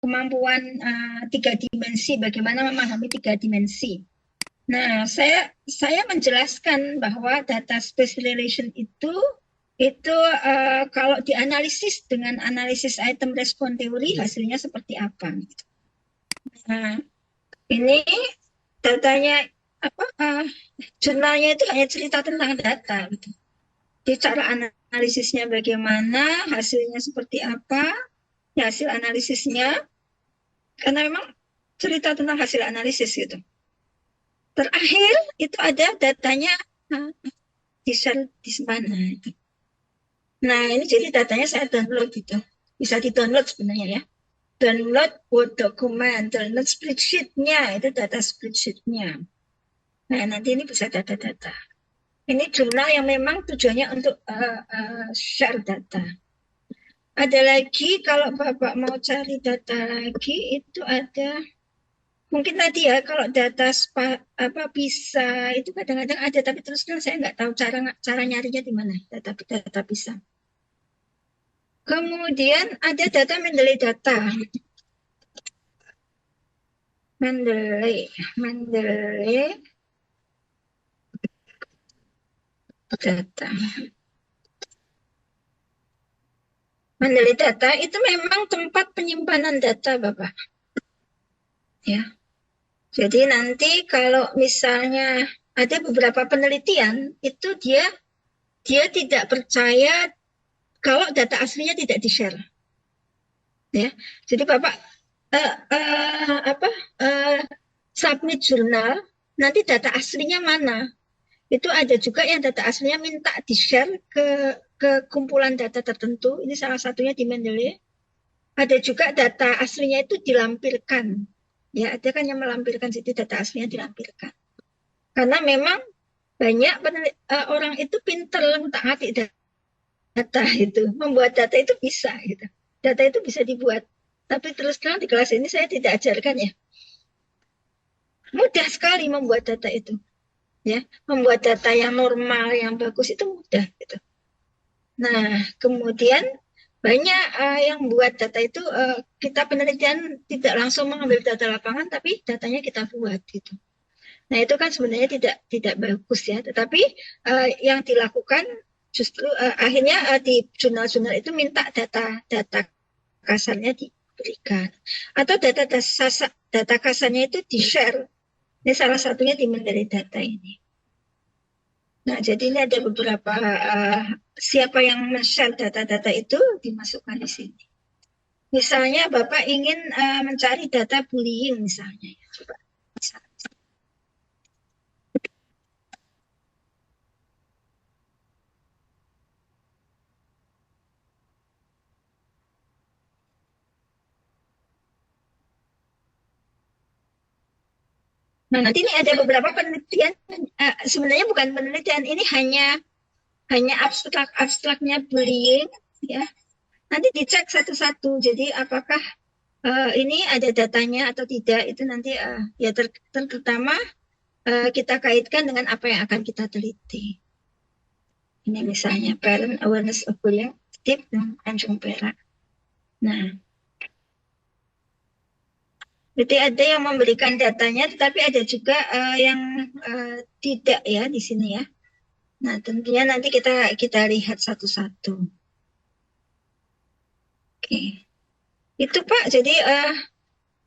kemampuan 3 dimensi, bagaimana memahami 3 dimensi. Nah, saya menjelaskan bahwa data space relation itu kalau dianalisis dengan analisis item respon teori hasilnya seperti apa. Nah, ini datanya jurnalnya itu hanya cerita tentang data. Jadi cara analisisnya bagaimana, hasilnya seperti apa, hasil analisisnya, karena memang cerita tentang hasil analisis gitu. Terakhir itu ada datanya di share di mana itu. Nah, ini jadi datanya saya download gitu. Bisa di-download sebenarnya ya. Download Word document, download spreadsheet-nya, itu data spreadsheet-nya. Nah, nanti ini bisa data-data. Ini jurnal yang memang tujuannya untuk share data. Ada lagi, kalau Bapak mau cari data lagi, itu ada, mungkin tadi ya, kalau data bisa, itu kadang-kadang ada, tapi terus terang saya nggak tahu cara nyarinya di mana, data bisa. Kemudian ada data Mendeley data. Mendeley data. Mendeley data itu memang tempat penyimpanan data, Bapak. Ya. Jadi nanti kalau misalnya ada beberapa penelitian, itu dia tidak percaya kalau data aslinya tidak di-share. Ya. Jadi Bapak submit jurnal, nanti data aslinya mana? Itu ada juga yang data aslinya minta di-share ke kumpulan data tertentu. Ini salah satunya di Mendeley. Ada juga data aslinya itu dilampirkan. Ya, ada kan yang melampirkan situ data aslinya dilampirkan. Karena memang banyak orang itu pinter ngutak-ngatik data itu. Membuat data itu bisa gitu. Data itu bisa dibuat. Tapi terus terang di kelas ini saya tidak ajarkan ya. Mudah sekali membuat data itu. Ya, membuat data yang normal, yang bagus itu mudah gitu. Nah, kemudian banyak yang buat data itu kita penelitian tidak langsung mengambil data lapangan, tapi datanya kita buat gitu. Nah, itu kan sebenarnya tidak bagus ya. Tetapi yang dilakukan justru akhirnya di jurnal-jurnal itu minta data kasarnya diberikan, atau data kasarnya itu di-share. Ini salah satunya di Mendeley data ini. Nah, jadi ini ada beberapa siapa yang men-share data-data itu dimasukkan di sini. Misalnya Bapak ingin mencari data bullying misalnya, coba. Nah, nanti ini ada beberapa penelitian, sebenarnya bukan penelitian, ini hanya abstraknya bullying, ya. Nanti dicek satu-satu. Jadi apakah ini ada datanya atau tidak, itu nanti ya terutama kita kaitkan dengan apa yang akan kita teliti. Ini misalnya parent awareness of bullying tip Tanjung Perak. Nah, jadi ada yang memberikan datanya, tetapi ada juga yang tidak ya di sini ya. Nah, tentunya nanti kita lihat satu-satu. Oke, itu Pak. Jadi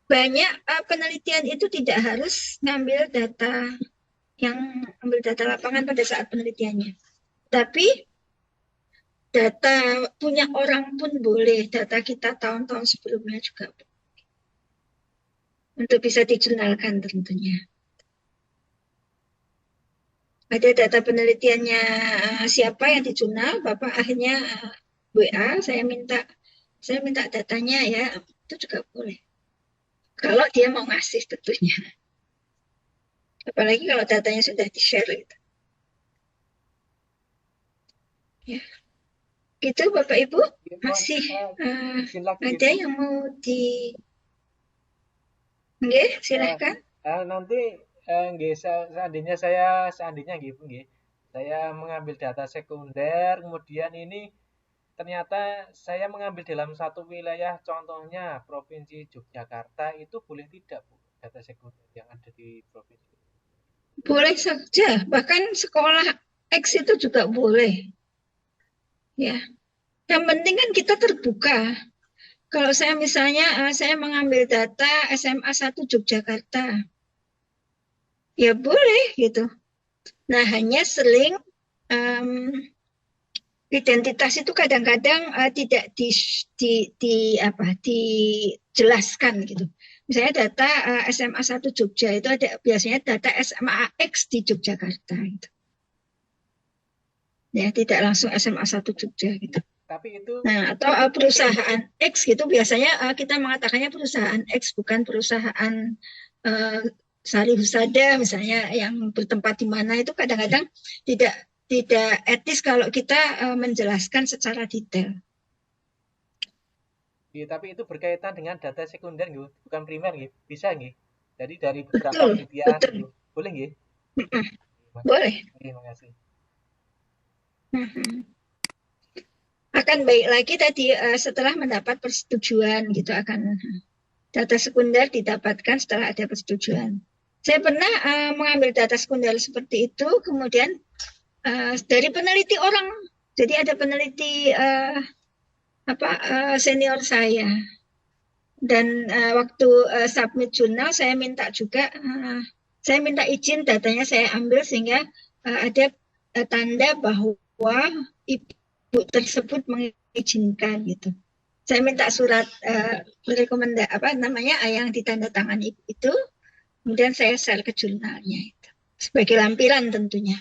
banyak penelitian itu tidak harus ngambil data ambil data lapangan pada saat penelitiannya, tapi data punya orang pun boleh, data kita tahun-tahun sebelumnya juga untuk bisa dijurnalkan tentunya. Ada data penelitiannya siapa yang dijurnal, Bapak akhirnya WA, saya minta datanya ya, itu juga boleh. Kalau dia mau ngasih tentunya. Apalagi kalau datanya sudah di-share gitu. Ya. Gitu Bapak Ibu, masih ada yang mau di... Nggih, silahkan. Nanti seandainya gitu nggih. Saya mengambil data sekunder, kemudian ini ternyata saya mengambil dalam satu wilayah, contohnya Provinsi Yogyakarta, itu boleh tidak, Bu, data sekunder yang ada di provinsi? Boleh saja, bahkan sekolah X itu juga boleh. Ya, yang penting kan kita terbuka. Kalau saya misalnya saya mengambil data SMA 1 Yogyakarta, ya boleh gitu. Nah, hanya seling um, identitas itu kadang-kadang tidak dijelaskan gitu. Misalnya data SMA 1 Jogja itu ada biasanya data SMA X di Yogyakarta gitu. Ya, tidak langsung SMA 1 Jogja gitu. Tapi itu Nah, atau perusahaan X gitu biasanya kita mengatakannya perusahaan X bukan perusahaan uh, Sari Husada misalnya yang bertempat di mana itu kadang-kadang tidak tidak etis kalau kita menjelaskan secara detail. ya, tapi itu berkaitan dengan data sekunder gitu, bukan primer gitu. Bisa nggih. Jadi dari beberapa Betul, penelitian betul. gitu. Boleh nggih? Boleh. Terima kasih. Akan baik lagi tadi setelah mendapat persetujuan gitu akan data sekunder didapatkan setelah ada persetujuan. Saya pernah mengambil data sekunder seperti itu, kemudian dari peneliti orang, jadi ada peneliti senior saya, dan waktu submit jurnal saya minta juga, saya minta izin datanya saya ambil sehingga ada tanda bahwa ibu tersebut mengizinkan gitu. Saya minta surat rekomendasi yang ditandatangani itu, kemudian saya share ke jurnalnya itu sebagai lampiran tentunya,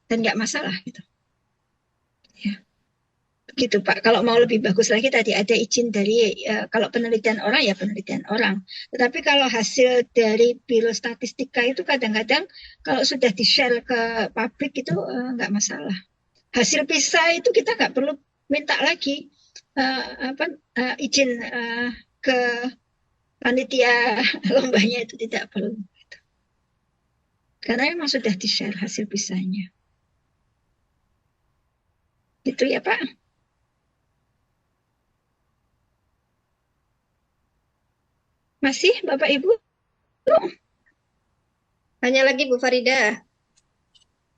dan nggak masalah gitu. Ya, begitu Pak. Kalau mau lebih bagus lagi tadi ada izin dari kalau penelitian orang ya penelitian orang. Tetapi kalau hasil dari Biro Statistika itu kadang-kadang kalau sudah di-share ke publik itu nggak masalah. Hasil PISA itu kita nggak perlu minta lagi izin ke panitia lombanya itu tidak perlu. Karena memang sudah di-share hasil PISA-nya. Gitu ya Pak. Masih Bapak Ibu? Hanya lagi Bu Farida.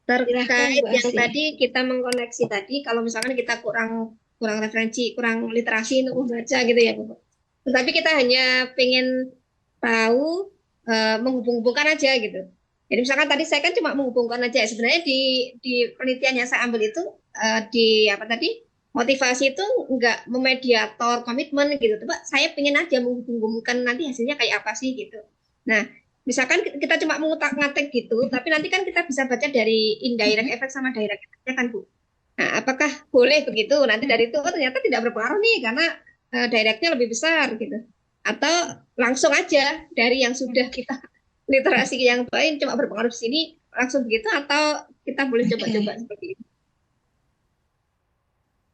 Silahkan, Terkait Bu yang Asih. tadi kita mengkoneksi tadi, kalau misalkan kita kurang referensi, kurang literasi untuk membaca gitu ya Bu. Tetapi kita hanya pengen tahu menghubung-hubungkan aja gitu. Jadi misalkan tadi saya kan cuma menghubungkan aja. Sebenarnya di penelitian yang saya ambil itu di apa tadi motivasi itu enggak memediator komitmen gitu. Coba saya pengen aja menghubung-hubungkan nanti hasilnya kayak apa sih gitu. Nah, misalkan kita cuma mengutak-ngatik gitu, tapi nanti kan kita bisa baca dari indirect effect sama direct effect kan Bu. Nah, apakah boleh begitu? Nanti dari itu ternyata tidak berpengaruh nih karena directnya lebih besar gitu. Atau langsung aja dari yang sudah kita literasi yang baik cuma berpengaruh di sini langsung begitu atau kita boleh coba-coba seperti itu.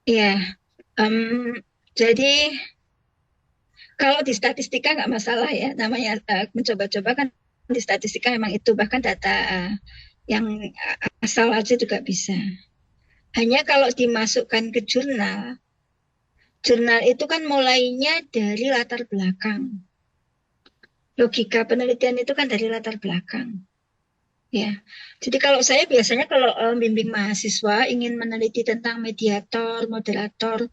Iya. Jadi kalau di statistika nggak masalah ya, namanya mencoba-coba kan di statistika memang itu bahkan data yang asal aja juga bisa. Hanya kalau dimasukkan ke jurnal, jurnal itu kan mulainya dari latar belakang. Logika penelitian itu kan dari latar belakang. Ya, jadi kalau saya biasanya kalau bimbing mahasiswa ingin meneliti tentang mediator, moderator,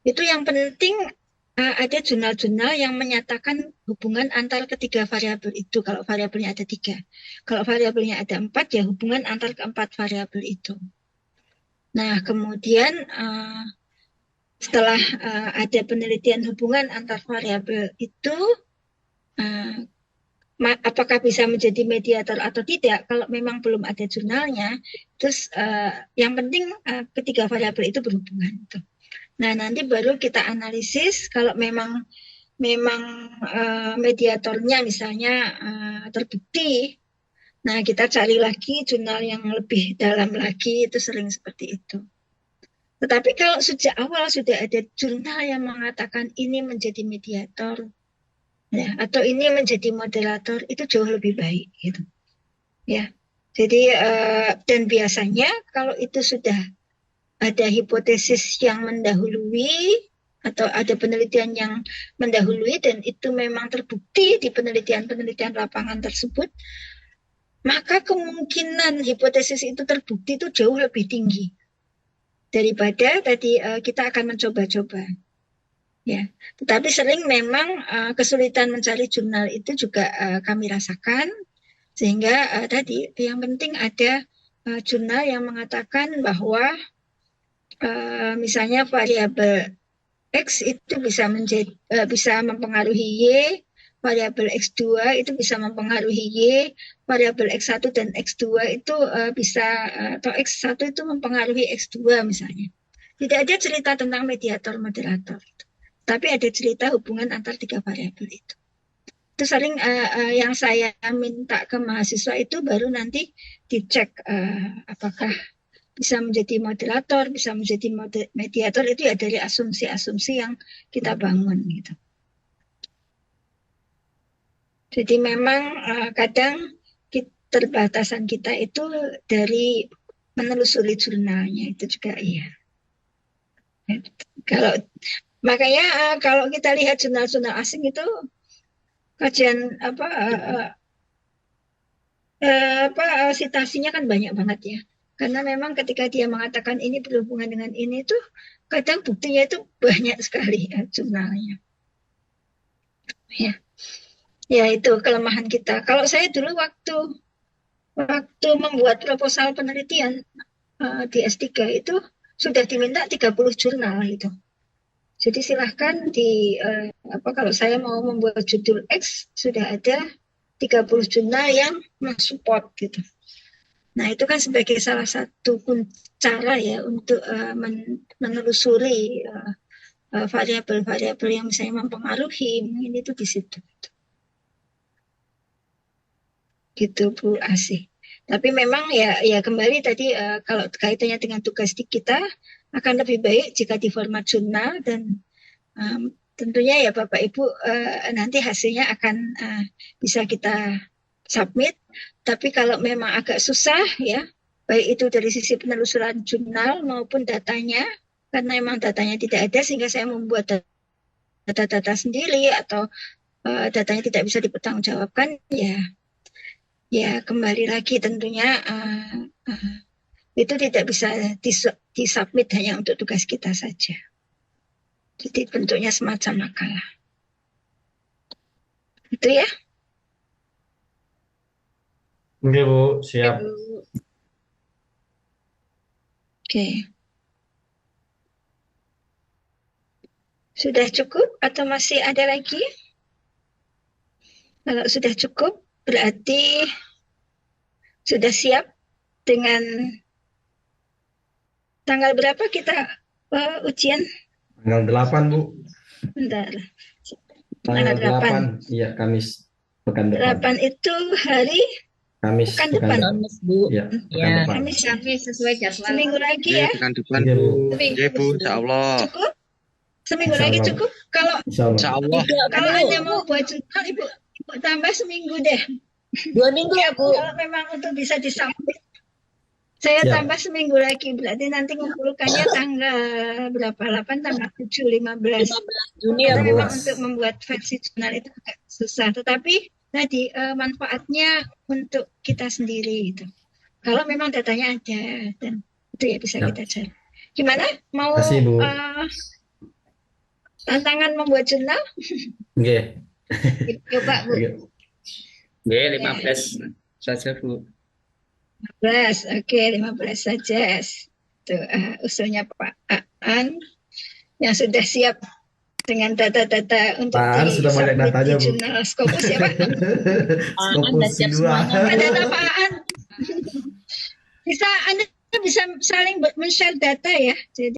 itu yang penting ada jurnal-jurnal yang menyatakan hubungan antar ketiga variabel itu. Kalau variabelnya ada 3, kalau variabelnya ada 4, ya hubungan antar keempat variabel itu. Nah, kemudian setelah ada penelitian hubungan antar variabel itu, apakah bisa menjadi mediator atau tidak? Kalau memang belum ada jurnalnya, terus yang penting ketiga variabel itu berhubungan. Nah, nanti baru kita analisis kalau memang mediatornya misalnya terbukti. Nah, kita cari lagi jurnal yang lebih dalam lagi, itu sering seperti itu. Tetapi kalau sejak awal sudah ada jurnal yang mengatakan ini menjadi mediator, ya, atau ini menjadi moderator, itu jauh lebih baik, gitu. Ya, jadi dan biasanya kalau itu sudah ada hipotesis yang mendahului atau ada penelitian yang mendahului dan itu memang terbukti di penelitian-penelitian lapangan tersebut, maka kemungkinan hipotesis itu terbukti itu jauh lebih tinggi daripada tadi kita akan mencoba-coba. Ya, tetapi sering memang kesulitan mencari jurnal itu juga kami rasakan, sehingga tadi yang penting ada jurnal yang mengatakan bahwa misalnya variabel X itu bisa mempengaruhi Y, variabel X2 itu bisa mempengaruhi Y, variabel X1 dan X2 itu atau X1 itu mempengaruhi X2 misalnya. Tidak ada cerita tentang mediator-moderator, tapi ada cerita hubungan antar 3 variabel itu. Itu sering yang saya minta ke mahasiswa itu baru nanti dicek apakah bisa menjadi moderator, bisa menjadi mediator, itu ya dari asumsi-asumsi yang kita bangun gitu. Jadi memang kadang keterbatasan kita itu dari menelusuri jurnalnya itu juga iya. Makanya kalau kita lihat jurnal-jurnal asing itu kajian citasinya kan banyak banget ya. Karena memang ketika dia mengatakan ini berhubungan dengan ini tuh kadang buktinya itu banyak sekali ya, jurnalnya. Ya itu kelemahan kita. Kalau saya dulu waktu membuat proposal penelitian di S3 itu sudah diminta 30 jurnal itu. Jadi silahkan kalau saya mau membuat judul X sudah ada 30 jurnal yang mensupport gitu. Nah, itu kan sebagai salah satu cara ya untuk menelusuri variabel-variabel yang misalnya mempengaruhi, ini itu di situ. Gitu Bu Asih. Tapi memang ya kembali tadi kalau kaitannya dengan tugas kita akan lebih baik jika di format jurnal dan tentunya ya Bapak Ibu nanti hasilnya akan bisa kita submit. Tapi kalau memang agak susah ya, baik itu dari sisi penelusuran jurnal maupun datanya, karena memang datanya tidak ada sehingga saya membuat data-data sendiri atau datanya tidak bisa dipertanggungjawabkan, ya kembali lagi tentunya itu tidak bisa disubmit hanya untuk tugas kita saja. Jadi bentuknya semacam makalah. Itu ya. Oke Bu, siap. Oke. Sudah cukup atau masih ada lagi? Kalau sudah cukup, berarti sudah siap dengan tanggal berapa kita ujian? Tanggal 8 Bu. Bentar. Tanggal 8. Iya, Kamis pekan depan. 8 itu hari Kamis pekan depan. Kamis Bu. Iya, pekan Ya. depan. Kamis sesuai jadwal. seminggu lagi ya. Pekan depan Iya, Bu. Bu. Iya Bu, insya Allah. Cukup? Seminggu Insya lagi Allah. cukup? Kalau Insya Allah. Insya Allah. kalau Anda mau buat jurnal, Ibu tambah seminggu deh. 2 minggu ya Bu. Kalau memang untuk bisa disubmit, saya Siap. tambah seminggu lagi. Berarti nanti ngumpulkannya tanggal berapa? 8, tanggal 7, 15. 15 Juni ya Karena Bu. memang untuk membuat versi jurnal itu agak susah. Tetapi tadi manfaatnya untuk kita sendiri itu. Kalau memang datanya ada dan itu ya bisa Siap. kita cari. Gimana? Mau Terima kasih, Bu. tantangan membuat jurnal? Oke. Coba Bu. Oke. Oke, 15 saja Bu. 15, oke 15 saja. Tuh, usulnya Pak Aan yang sudah siap dengan data-data untuk Pak Aan sudah banyak di-submit datanya, di Bu. jurnal Scopus ya Pak. Anda siap semuanya. Apa data Pak Aan? Anda bisa saling men-share data ya. Jadi